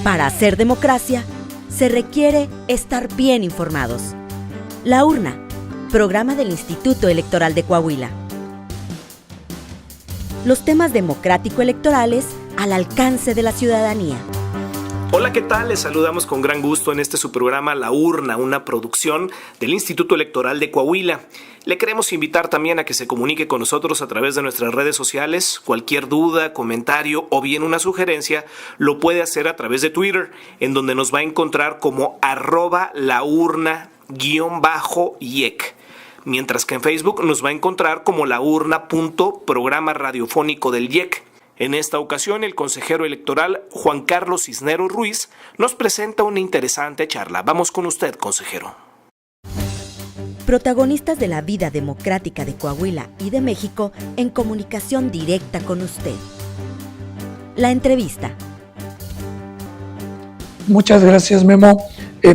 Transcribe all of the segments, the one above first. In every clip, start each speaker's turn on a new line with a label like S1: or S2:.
S1: Para hacer democracia, se requiere estar bien informados. La Urna, programa del Instituto Electoral de Coahuila. Los temas democrático-electorales al alcance de la ciudadanía.
S2: Hola, ¿qué tal? Les saludamos con gran gusto en su programa La Urna, una producción del Instituto Electoral de Coahuila. Le queremos invitar también a que se comunique con nosotros a través de nuestras redes sociales. Cualquier duda, comentario o bien una sugerencia lo puede hacer a través de Twitter, en donde nos va a encontrar como @laurna_yec. Mientras que en Facebook nos va a encontrar como laurna.programa radiofónico del IEC. En esta ocasión, el consejero electoral Juan Carlos Cisneros Ruiz nos presenta una interesante charla. Vamos con usted, consejero.
S1: Protagonistas de la vida democrática de Coahuila y de México en comunicación directa con usted. La entrevista.
S3: Muchas gracias, Memo.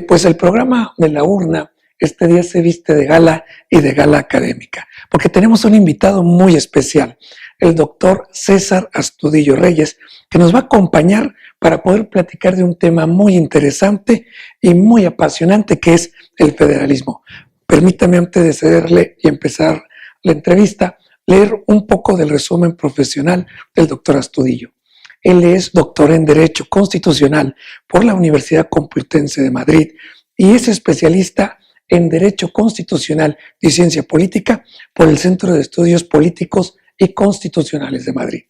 S3: Pues el programa de La Urna este día se viste de gala y de gala académica, porque tenemos un invitado muy especial, el doctor César Astudillo Reyes, que nos va a acompañar para poder platicar de un tema muy interesante y muy apasionante, que es el federalismo. Permítame, antes de cederle y empezar la entrevista, leer un poco del resumen profesional del doctor Astudillo. Él es doctor en Derecho Constitucional por la Universidad Complutense de Madrid y es especialista en Derecho Constitucional y Ciencia Política por el Centro de Estudios Políticos y Constitucionales de Madrid.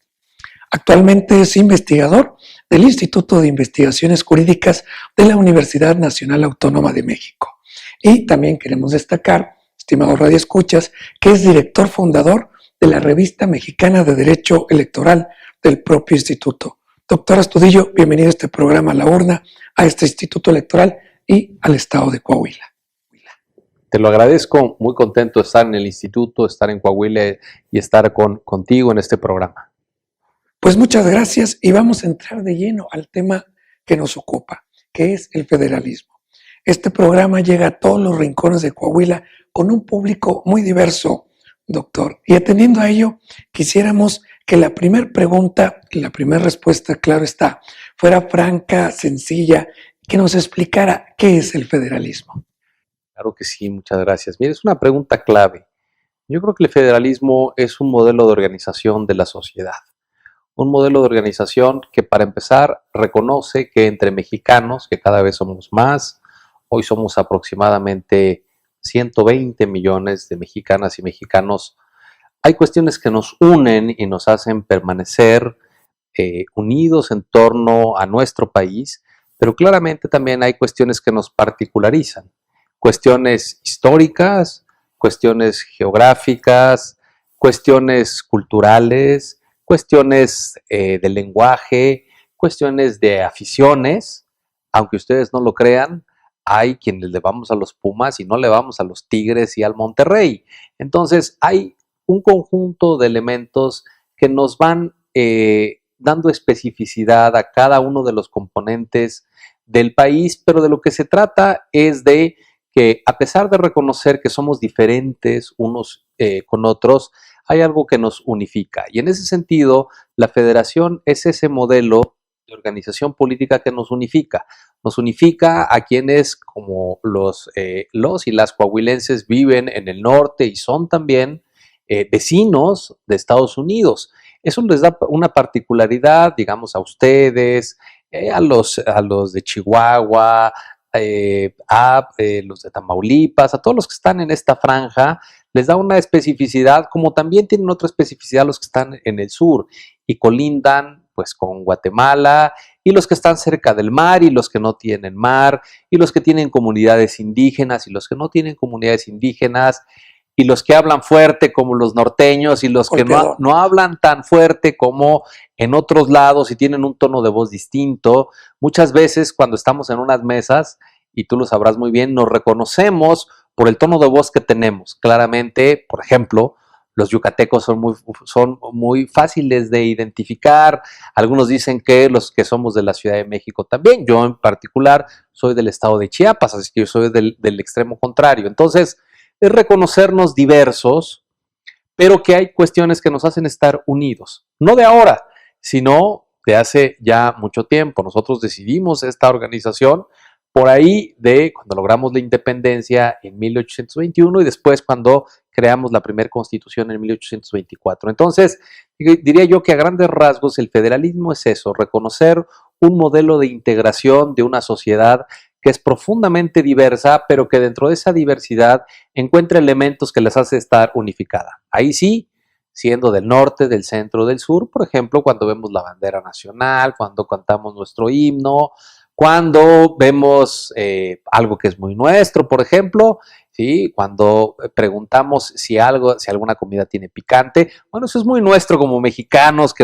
S3: Actualmente es investigador del Instituto de Investigaciones Jurídicas de la Universidad Nacional Autónoma de México. Y también queremos destacar, estimados radioescuchas, que es director fundador de la Revista Mexicana de Derecho Electoral del propio instituto. Doctor Astudillo, bienvenido a este programa La Urna, a este Instituto Electoral y al Estado de Coahuila.
S4: Te lo agradezco, muy contento de estar en el instituto, estar en Coahuila y estar contigo en este programa.
S3: Pues muchas gracias y vamos a entrar de lleno al tema que nos ocupa, que es el federalismo. Este programa llega a todos los rincones de Coahuila con un público muy diverso, doctor. Y atendiendo a ello, quisiéramos que la primera pregunta y la primera respuesta, claro está, fuera franca, sencilla, que nos explicara qué es el federalismo.
S4: Claro que sí, muchas gracias. Mira, es una pregunta clave. Yo creo que el federalismo es un modelo de organización de la sociedad. Un modelo de organización que, para empezar, reconoce que entre mexicanos, que cada vez somos más, hoy somos aproximadamente 120 millones de mexicanas y mexicanos, hay cuestiones que nos unen y nos hacen permanecer unidos en torno a nuestro país, pero claramente también hay cuestiones que nos particularizan. Cuestiones históricas, cuestiones geográficas, cuestiones culturales, cuestiones de lenguaje, cuestiones de aficiones. Aunque ustedes no lo crean, hay quienes le vamos a los Pumas y no le vamos a los Tigres y al Monterrey. Entonces hay un conjunto de elementos que nos van dando especificidad a cada uno de los componentes del país, pero de lo que se trata es de que, a pesar de reconocer que somos diferentes unos con otros, hay algo que nos unifica. Y en ese sentido, la federación es ese modelo de organización política que nos unifica. Nos unifica a quienes, como los y las coahuilenses, viven en el norte y son también vecinos de Estados Unidos. Eso les da una particularidad, digamos, a ustedes, a los de Chihuahua, los de Tamaulipas, a todos los que están en esta franja, les da una especificidad, como también tienen otra especificidad los que están en el sur y colindan pues con Guatemala, y los que están cerca del mar y los que no tienen mar, y los que tienen comunidades indígenas y los que no tienen comunidades indígenas, y los que hablan fuerte como los norteños y los que no hablan tan fuerte como en otros lados y tienen un tono de voz distinto. Muchas veces cuando estamos en unas mesas, y tú lo sabrás muy bien, nos reconocemos por el tono de voz que tenemos. Claramente, por ejemplo, los yucatecos son muy fáciles de identificar. Algunos dicen que los que somos de la Ciudad de México también. Yo en particular soy del estado de Chiapas, así que yo soy del extremo contrario. Entonces, es reconocernos diversos, pero que hay cuestiones que nos hacen estar unidos. No de ahora, sino de hace ya mucho tiempo. Nosotros decidimos esta organización por ahí de cuando logramos la independencia en 1821 y después cuando creamos la primera constitución en 1824. Entonces, diría yo que a grandes rasgos el federalismo es eso, reconocer un modelo de integración de una sociedad que es profundamente diversa, pero que dentro de esa diversidad encuentra elementos que les hace estar unificada. Ahí sí, siendo del norte, del centro, del sur, por ejemplo, cuando vemos la bandera nacional, cuando cantamos nuestro himno, cuando vemos algo que es muy nuestro, por ejemplo, ¿sí? Cuando preguntamos si alguna comida tiene picante, bueno, eso es muy nuestro como mexicanos,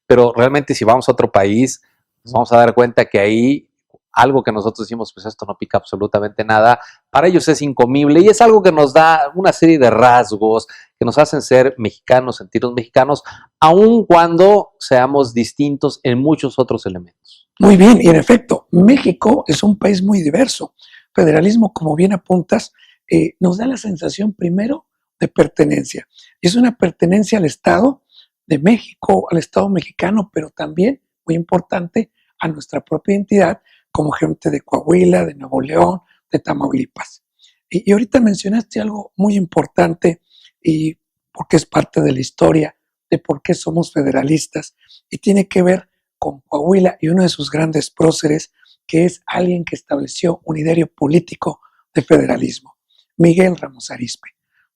S4: pero realmente si vamos a otro país, nos vamos a dar cuenta que ahí algo que nosotros decimos, pues esto no pica absolutamente nada, para ellos es incomible y es algo que nos da una serie de rasgos que nos hacen ser mexicanos, sentirnos mexicanos, aun cuando seamos distintos en muchos otros elementos.
S3: Muy bien, y en efecto, México es un país muy diverso. Federalismo, como bien apuntas, nos da la sensación primero de pertenencia. Y es una pertenencia al Estado de México, al Estado mexicano, pero también, muy importante, a nuestra propia identidad como gente de Coahuila, de Nuevo León, de Tamaulipas. Y ahorita mencionaste algo muy importante y porque es parte de la historia de por qué somos federalistas y tiene que ver con Coahuila y uno de sus grandes próceres, que es alguien que estableció un ideario político de federalismo, Miguel Ramos Arizpe.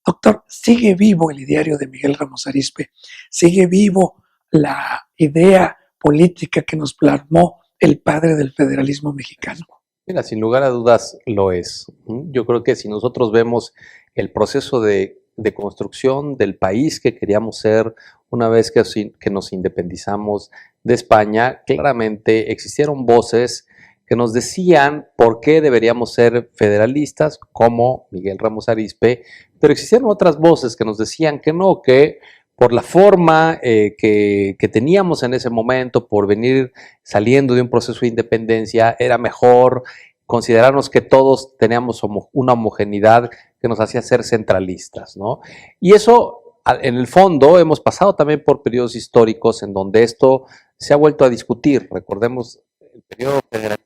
S3: Doctor, ¿sigue vivo el ideario de Miguel Ramos Arizpe? ¿Sigue vivo la idea política que nos plasmó el padre del federalismo mexicano?
S4: Mira, sin lugar a dudas lo es. Yo creo que si nosotros vemos el proceso de construcción del país que queríamos ser una vez que nos independizamos de España, claramente existieron voces que nos decían por qué deberíamos ser federalistas, como Miguel Ramos Arizpe, pero existieron otras voces que nos decían que no, que por la forma que teníamos en ese momento, por venir saliendo de un proceso de independencia, era mejor considerarnos que todos teníamos una homogeneidad que nos hacía ser centralistas, ¿no? Y eso, en el fondo, hemos pasado también por periodos históricos en donde esto se ha vuelto a discutir. Recordemos, el periodo federal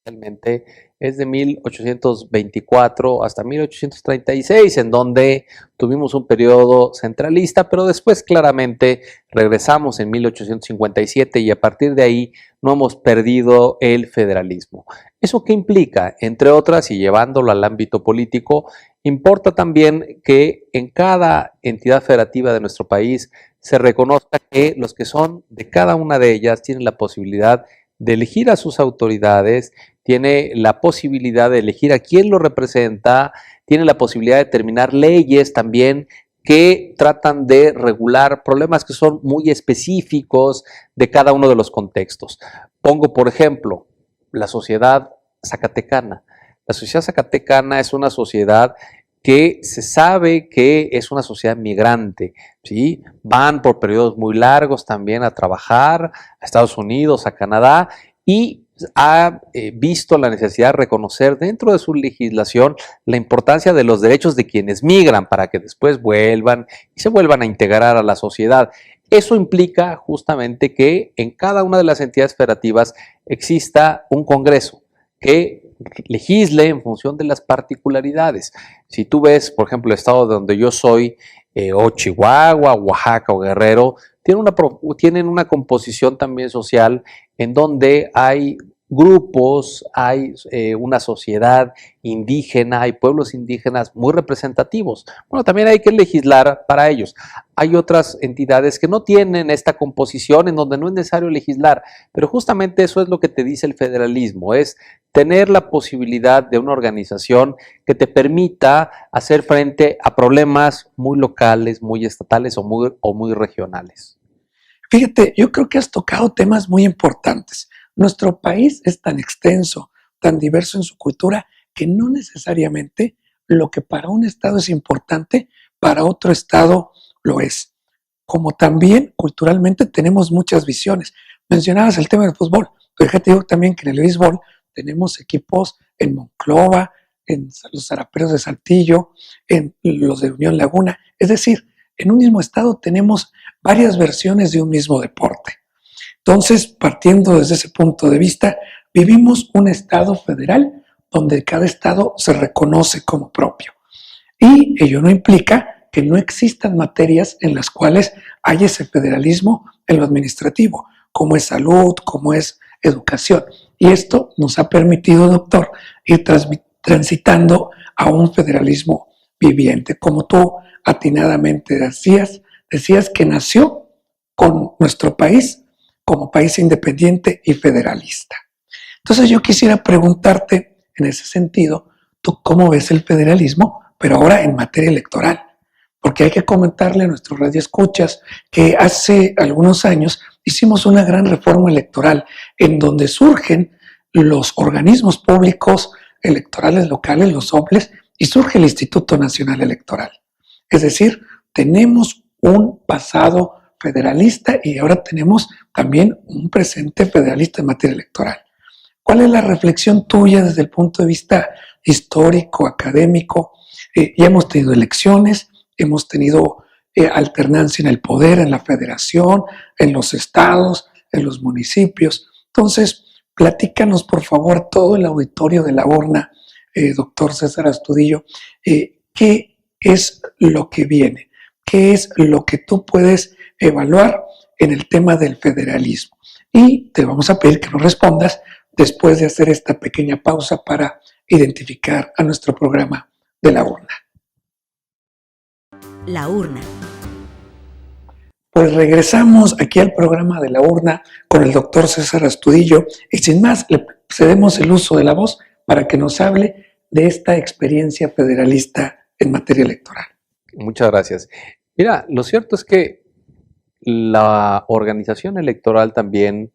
S4: realmente es de 1824 hasta 1836, en donde tuvimos un periodo centralista, pero después claramente regresamos en 1857 y a partir de ahí no hemos perdido el federalismo. ¿Eso qué implica? Entre otras, y llevándolo al ámbito político, importa también que en cada entidad federativa de nuestro país se reconozca que los que son de cada una de ellas tienen la posibilidad de elegir a sus autoridades, tiene la posibilidad de elegir a quién lo representa, tiene la posibilidad de determinar leyes también que tratan de regular problemas que son muy específicos de cada uno de los contextos. Pongo, por ejemplo, la sociedad zacatecana. La sociedad zacatecana es una sociedad que se sabe que es una sociedad migrante, ¿sí? Van por periodos muy largos también a trabajar a Estados Unidos, a Canadá, y ha visto la necesidad de reconocer dentro de su legislación la importancia de los derechos de quienes migran para que después vuelvan y se vuelvan a integrar a la sociedad. Eso implica justamente que en cada una de las entidades federativas exista un congreso que legisle en función de las particularidades. Si tú ves, por ejemplo, el estado de donde yo soy, o Chihuahua, Oaxaca o Guerrero, tienen una composición también social en donde hay grupos, hay una sociedad indígena, hay pueblos indígenas muy representativos. Bueno, también hay que legislar para ellos. Hay otras entidades que no tienen esta composición en donde no es necesario legislar, pero justamente eso es lo que te dice el federalismo, es tener la posibilidad de una organización que te permita hacer frente a problemas muy locales, muy estatales o muy regionales.
S3: Fíjate, yo creo que has tocado temas muy importantes. Nuestro país es tan extenso, tan diverso en su cultura, que no necesariamente lo que para un estado es importante, para otro estado lo es. Como también culturalmente tenemos muchas visiones. Mencionabas el tema del fútbol, pero déjate digo también que en el béisbol tenemos equipos en Monclova, en los Zaraperos de Saltillo, en los de Unión Laguna. Es decir, en un mismo estado tenemos varias versiones de un mismo deporte. Entonces, partiendo desde ese punto de vista, vivimos un Estado federal donde cada Estado se reconoce como propio. Y ello no implica que no existan materias en las cuales hay ese federalismo en lo administrativo, como es salud, como es educación. Y esto nos ha permitido, doctor, ir transitando a un federalismo viviente. Como tú atinadamente decías que nació con nuestro país como país independiente y federalista. Entonces yo quisiera preguntarte en ese sentido, ¿tú cómo ves el federalismo, pero ahora en materia electoral? Porque hay que comentarle a nuestros radioescuchas que hace algunos años hicimos una gran reforma electoral en donde surgen los organismos públicos electorales locales, los OPLES, y surge el Instituto Nacional Electoral. Es decir, tenemos un pasado federalista y ahora tenemos también un presente federalista en materia electoral. ¿Cuál es la reflexión tuya desde el punto de vista histórico, académico? Ya hemos tenido elecciones, hemos tenido alternancia en el poder, en la federación, en los estados, en los municipios. Entonces, platícanos por favor todo el auditorio de la urna, doctor César Astudillo, qué es lo que viene, qué es lo que tú puedes evaluar en el tema del federalismo. Y te vamos a pedir que nos respondas después de hacer esta pequeña pausa para identificar a nuestro programa de la urna.
S1: La urna.
S3: Pues regresamos aquí al programa de la urna con el doctor César Astudillo y sin más le cedemos el uso de la voz para que nos hable de esta experiencia federalista en materia electoral.
S4: Muchas gracias. Mira, lo cierto es que la organización electoral también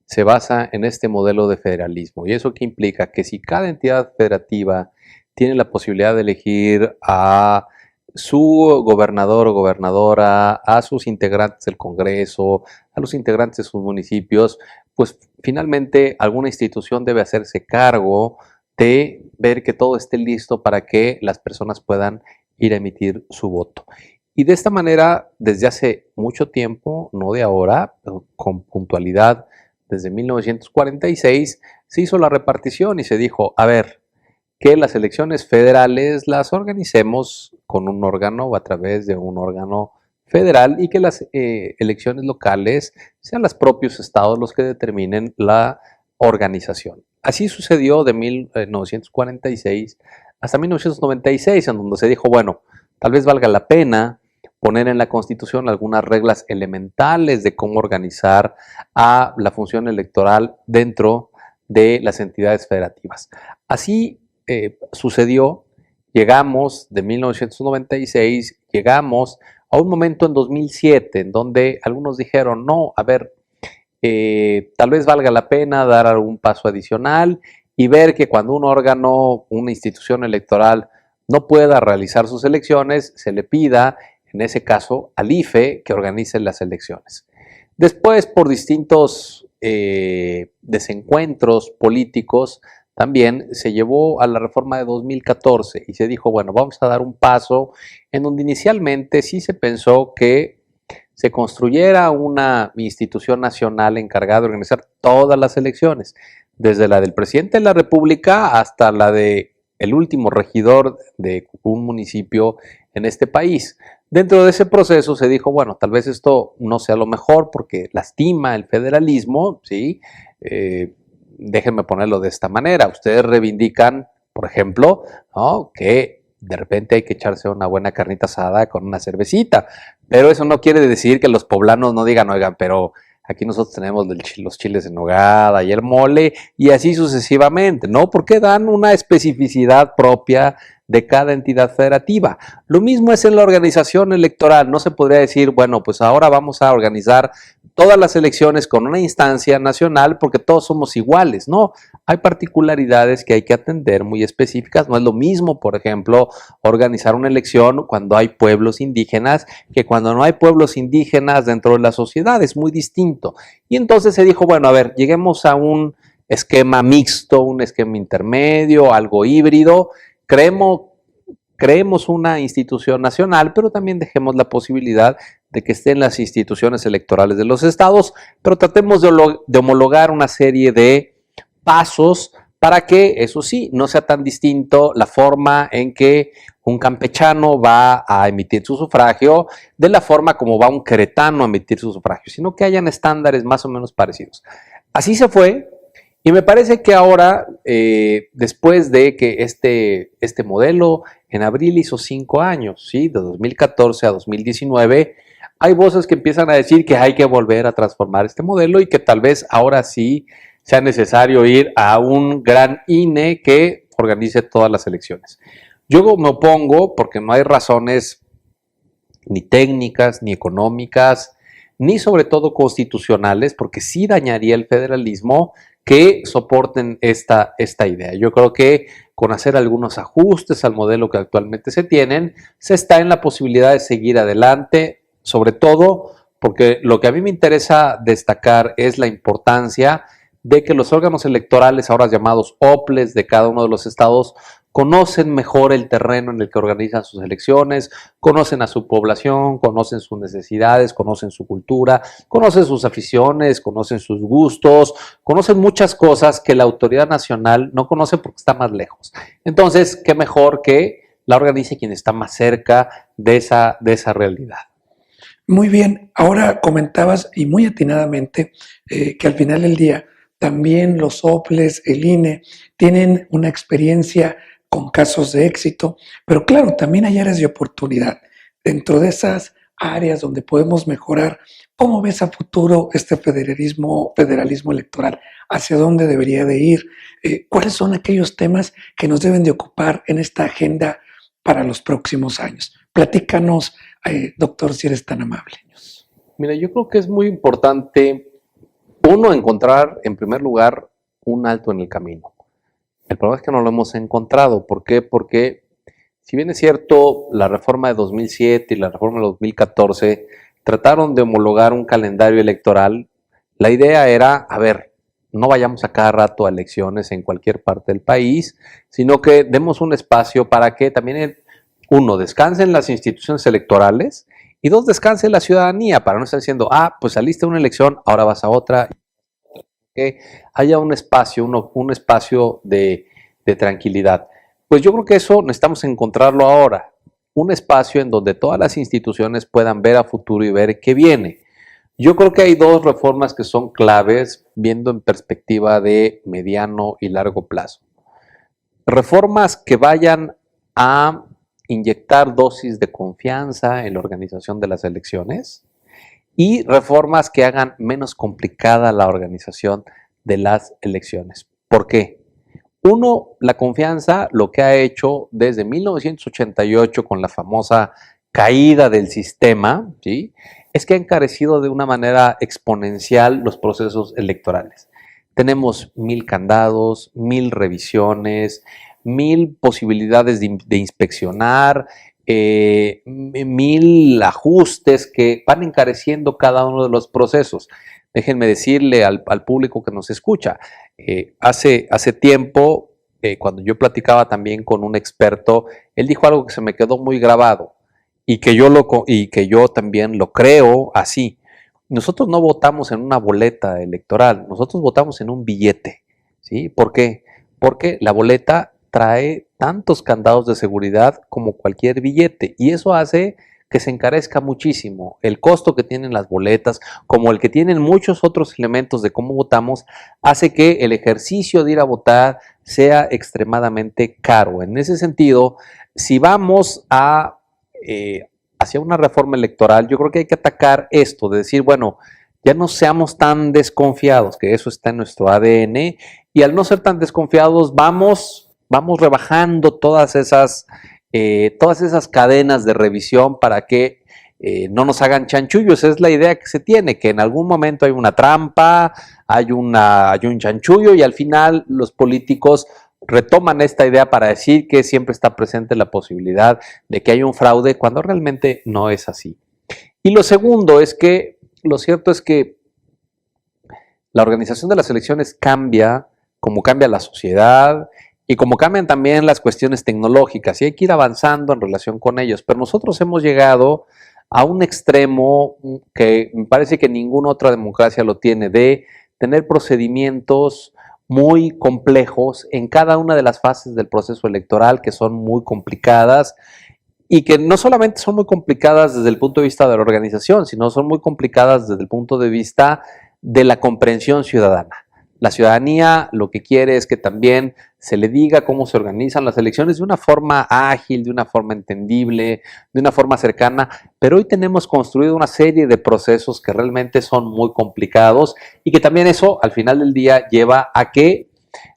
S4: se basa en este modelo de federalismo. ¿Y eso qué implica? Que si cada entidad federativa tiene la posibilidad de elegir a su gobernador o gobernadora, a sus integrantes del Congreso, a los integrantes de sus municipios, pues finalmente alguna institución debe hacerse cargo de ver que todo esté listo para que las personas puedan ir a emitir su voto. Y de esta manera, desde hace mucho tiempo, no de ahora, pero con puntualidad, desde 1946, se hizo la repartición y se dijo, a ver, que las elecciones federales las organicemos con un órgano o a través de un órgano federal y que las elecciones locales sean los propios estados los que determinen la organización. Así sucedió de 1946 hasta 1996, en donde se dijo, bueno, tal vez valga la pena poner en la Constitución algunas reglas elementales de cómo organizar a la función electoral dentro de las entidades federativas. Así sucedió, llegamos de 1996, llegamos a un momento en 2007 en donde algunos dijeron, no, a ver, tal vez valga la pena dar algún paso adicional y ver que cuando un órgano, una institución electoral no pueda realizar sus elecciones, se le pida, en ese caso, al IFE que organice las elecciones. Después, por distintos desencuentros políticos, también se llevó a la reforma de 2014 y se dijo, bueno, vamos a dar un paso en donde inicialmente sí se pensó que se construyera una institución nacional encargada de organizar todas las elecciones, desde la del presidente de la República hasta la de el último regidor de un municipio en este país. Dentro de ese proceso se dijo, bueno, tal vez esto no sea lo mejor porque lastima el federalismo, ¿sí? Déjenme ponerlo de esta manera. Ustedes reivindican, por ejemplo, ¿no?, que de repente hay que echarse una buena carnita asada con una cervecita, pero eso no quiere decir que los poblanos no digan, oigan, pero aquí nosotros tenemos los chiles en nogada y el mole y así sucesivamente, ¿no? Porque dan una especificidad propia de cada entidad federativa. Lo mismo es en la organización electoral. No se podría decir, bueno, pues ahora vamos a organizar todas las elecciones con una instancia nacional porque todos somos iguales. No, hay particularidades que hay que atender muy específicas. No es lo mismo, por ejemplo, organizar una elección cuando hay pueblos indígenas que cuando no hay pueblos indígenas dentro de la sociedad. Es muy distinto. Y entonces se dijo, bueno, a ver, lleguemos a un esquema mixto, un esquema intermedio, algo híbrido. Creemos creemos una institución nacional, pero también dejemos la posibilidad de que estén las instituciones electorales de los estados, pero tratemos de homologar una serie de pasos para que, eso sí, no sea tan distinto la forma en que un campechano va a emitir su sufragio de la forma como va un queretano a emitir su sufragio, sino que hayan estándares más o menos parecidos. Así se fue, y me parece que ahora, después de que este modelo en abril hizo 5 años, ¿sí? De 2014 a 2019, hay voces que empiezan a decir que hay que volver a transformar este modelo y que tal vez ahora sí sea necesario ir a un gran INE que organice todas las elecciones. Yo me opongo porque no hay razones ni técnicas, ni económicas, ni sobre todo constitucionales, porque sí dañaría el federalismo que soporten esta idea. Yo creo que con hacer algunos ajustes al modelo que actualmente se tienen, se está en la posibilidad de seguir adelante, sobre todo porque lo que a mí me interesa destacar es la importancia de que los órganos electorales, ahora llamados OPLES de cada uno de los estados, conocen mejor el terreno en el que organizan sus elecciones, conocen a su población, conocen sus necesidades, conocen su cultura, conocen sus aficiones, conocen sus gustos, conocen muchas cosas que la autoridad nacional no conoce porque está más lejos. Entonces, qué mejor que la organice quien está más cerca de esa realidad.
S3: Muy bien, ahora comentabas y muy atinadamente que al final del día también los OPLES, el INE, tienen una experiencia con casos de éxito, pero claro, también hay áreas de oportunidad. Dentro de esas áreas donde podemos mejorar, ¿cómo ves a futuro este federalismo electoral? ¿Hacia dónde debería de ir? ¿Cuáles son aquellos temas que nos deben de ocupar en esta agenda para los próximos años? Platícanos, doctor, si eres tan amable.
S4: Mira, yo creo que es muy importante, uno, encontrar en primer lugar un alto en el camino. El problema es que no lo hemos encontrado. ¿Por qué? Porque si bien es cierto, la reforma de 2007 y la reforma de 2014 trataron de homologar un calendario electoral, la idea era, a ver, no vayamos a cada rato a elecciones en cualquier parte del país, sino que demos un espacio para que también, uno, descansen las instituciones electorales y dos, descanse la ciudadanía, para no estar diciendo, pues saliste a una elección, ahora vas a otra. Que haya un espacio de tranquilidad. Pues yo creo que eso necesitamos encontrarlo ahora, un espacio en donde todas las instituciones puedan ver a futuro y ver qué viene. Yo creo que hay dos reformas que son claves viendo en perspectiva de mediano y largo plazo. Reformas que vayan a inyectar dosis de confianza en la organización de las elecciones y reformas que hagan menos complicada la organización de las elecciones. ¿Por qué? Uno, la confianza, lo que ha hecho desde 1988 con la famosa caída del sistema, ¿sí?, es que ha encarecido de una manera exponencial los procesos electorales. Tenemos 1000 candados, 1000 revisiones, 1000 posibilidades de inspeccionar, 1000 ajustes que van encareciendo cada uno de los procesos. Déjenme decirle al público que nos escucha, hace tiempo, cuando yo platicaba también con un experto, él dijo algo que se me quedó muy grabado y que yo también lo creo así. Nosotros no votamos en una boleta electoral, nosotros votamos en un billete, ¿sí? ¿Por qué? Porque la boleta trae tantos candados de seguridad como cualquier billete y eso hace que se encarezca muchísimo. El costo que tienen las boletas, como el que tienen muchos otros elementos de cómo votamos, hace que el ejercicio de ir a votar sea extremadamente caro. En ese sentido, si vamos hacia una reforma electoral, yo creo que hay que atacar esto, de decir, bueno, ya no seamos tan desconfiados, que eso está en nuestro ADN, y al no ser tan desconfiados, vamos rebajando todas esas cadenas de revisión para que no nos hagan chanchullos. Esa es la idea que se tiene, que en algún momento hay una trampa, hay un chanchullo y al final los políticos retoman esta idea para decir que siempre está presente la posibilidad de que haya un fraude cuando realmente no es así. Y lo segundo es que, lo cierto es que la organización de las elecciones cambia como cambia la sociedad y como cambian también las cuestiones tecnológicas, y hay que ir avanzando en relación con ellos. Pero nosotros hemos llegado a un extremo que me parece que ninguna otra democracia lo tiene, de tener procedimientos muy complejos en cada una de las fases del proceso electoral, que son muy complicadas, y que no solamente son muy complicadas desde el punto de vista de la organización, sino son muy complicadas desde el punto de vista de la comprensión ciudadana. La ciudadanía lo que quiere es que también se le diga cómo se organizan las elecciones de una forma ágil, de una forma entendible, de una forma cercana, pero hoy tenemos construido una serie de procesos que realmente son muy complicados y que también eso al final del día lleva a que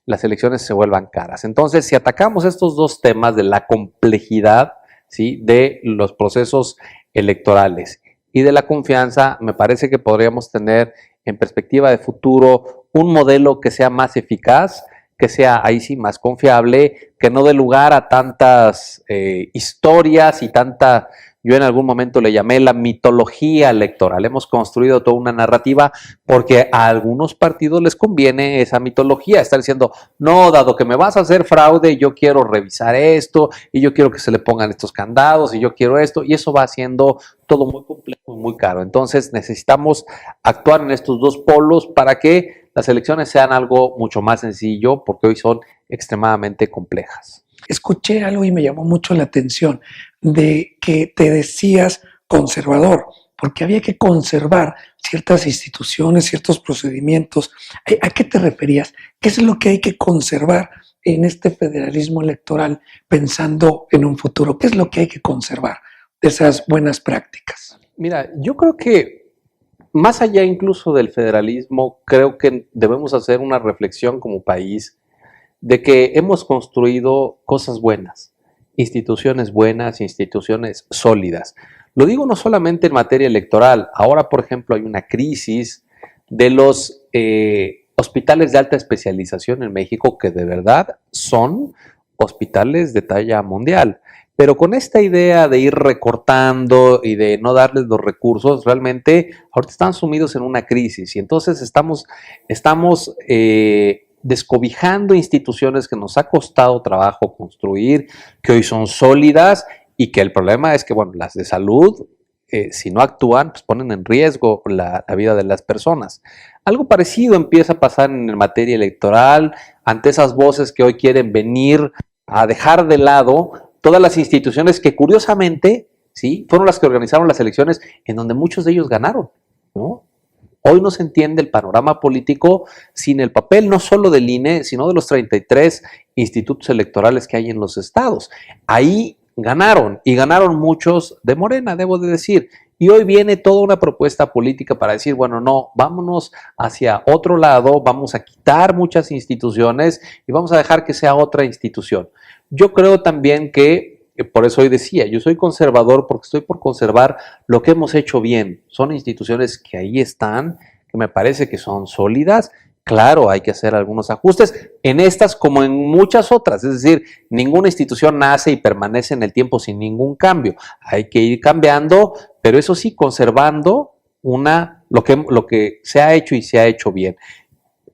S4: las elecciones se vuelvan caras. Entonces, si atacamos estos dos temas de la complejidad, ¿sí?, de los procesos electorales y de la confianza, me parece que podríamos tener en perspectiva de futuro un modelo que sea más eficaz, que sea ahí sí más confiable, que no dé lugar a tantas historias y tanta, yo en algún momento le llamé la mitología electoral. Hemos construido toda una narrativa porque a algunos partidos les conviene esa mitología, estar diciendo, no, dado que me vas a hacer fraude, yo quiero revisar esto, y yo quiero que se le pongan estos candados, y yo quiero esto, y eso va haciendo todo muy complejo y muy caro. Entonces necesitamos actuar en estos dos polos para que las elecciones sean algo mucho más sencillo, porque hoy son extremadamente complejas.
S3: Escuché algo y me llamó mucho la atención, de que te decías conservador, porque había que conservar ciertas instituciones, ciertos procedimientos. ¿A qué te referías? ¿Qué es lo que hay que conservar en este federalismo electoral pensando en un futuro? ¿Qué es lo que hay que conservar de esas buenas prácticas?
S4: Mira, yo creo que más allá incluso del federalismo, creo que debemos hacer una reflexión como país de que hemos construido cosas buenas, instituciones sólidas. Lo digo no solamente en materia electoral. Ahora, por ejemplo, hay una crisis de los hospitales de alta especialización en México que de verdad son hospitales de talla mundial. Pero con esta idea de ir recortando y de no darles los recursos, realmente ahorita están sumidos en una crisis y entonces estamos descobijando instituciones que nos ha costado trabajo construir, que hoy son sólidas y que el problema es que, bueno, las de salud, si no actúan, pues ponen en riesgo la vida de las personas. Algo parecido empieza a pasar en materia electoral ante esas voces que hoy quieren venir a dejar de lado todas las instituciones que curiosamente, ¿sí?, fueron las que organizaron las elecciones en donde muchos de ellos ganaron, ¿no? Hoy no se entiende el panorama político sin el papel no solo del INE, sino de los 33 institutos electorales que hay en los estados. Ahí ganaron, y ganaron muchos de Morena, debo de decir. Y hoy viene toda una propuesta política para decir, bueno, no, vámonos hacia otro lado, vamos a quitar muchas instituciones y vamos a dejar que sea otra institución. Yo creo también que, por eso hoy decía, yo soy conservador porque estoy por conservar lo que hemos hecho bien. Son instituciones que ahí están, que me parece que son sólidas. Claro, hay que hacer algunos ajustes en estas como en muchas otras. Es decir, ninguna institución nace y permanece en el tiempo sin ningún cambio. Hay que ir cambiando, pero eso sí, conservando lo que se ha hecho y se ha hecho bien.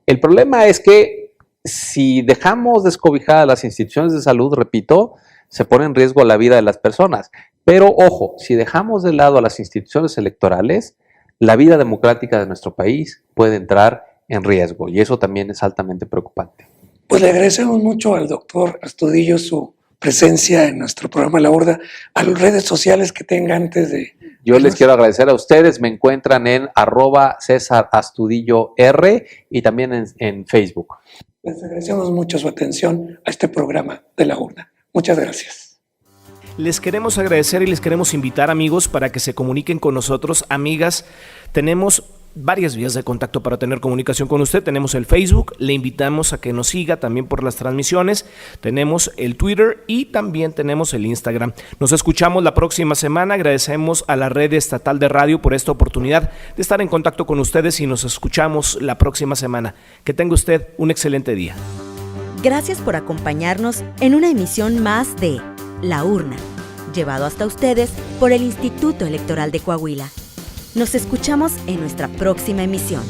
S4: El problema es que si dejamos descobijadas las instituciones de salud, repito, se pone en riesgo la vida de las personas. Pero ojo, si dejamos de lado a las instituciones electorales, la vida democrática de nuestro país puede entrar en riesgo y eso también es altamente preocupante.
S3: Pues le agradecemos mucho al doctor Astudillo su presencia en nuestro programa La Urna, a las redes sociales que tenga antes de...
S4: Yo les quiero agradecer a ustedes, me encuentran en @CésarAstudilloR y también en Facebook.
S3: Les agradecemos mucho su atención a este programa de La Urna. Muchas gracias.
S2: Les queremos agradecer y les queremos invitar, amigos, para que se comuniquen con nosotros. Amigas, tenemos varias vías de contacto para tener comunicación con usted. Tenemos el Facebook, le invitamos a que nos siga también por las transmisiones. Tenemos el Twitter y también tenemos el Instagram. Nos escuchamos la próxima semana. Agradecemos a la Red Estatal de Radio por esta oportunidad de estar en contacto con ustedes y nos escuchamos la próxima semana. Que tenga usted un excelente día.
S1: Gracias por acompañarnos en una emisión más de La Urna, llevado hasta ustedes por el Instituto Electoral de Coahuila. Nos escuchamos en nuestra próxima emisión.